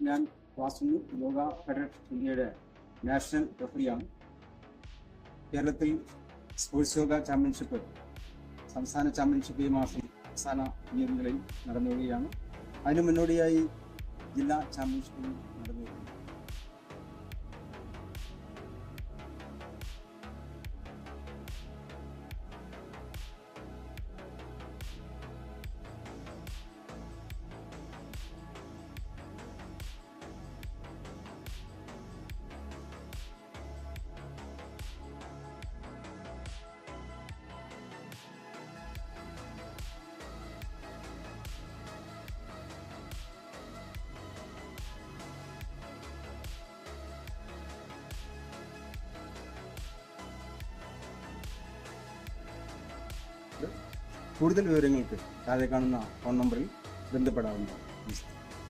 ഞാൻ വാസുന്നു, യോഗ ഫെഡറേഷൻ ഇന്ത്യയുടെ നാഷണൽ റഫറിയാണ്. കേരളത്തിൽ സ്പോർട്സ് യോഗ ചാമ്പ്യൻഷിപ്പ്, സംസ്ഥാന ചാമ്പ്യൻഷിപ്പ് ഈ മാസം അവസാന തീയതികളിൽ നടന്നു വരികയാണ്. അതിനു മുന്നോടിയായി ജില്ലാ ചാമ്പ്യൻഷിപ്പും നടന്നു വരുന്നു. കൂടുതൽ വിവരങ്ങൾക്ക് താഴെ കാണുന്ന ഫോൺ നമ്പറിൽ ബന്ധപ്പെടാവുന്നതാണ്.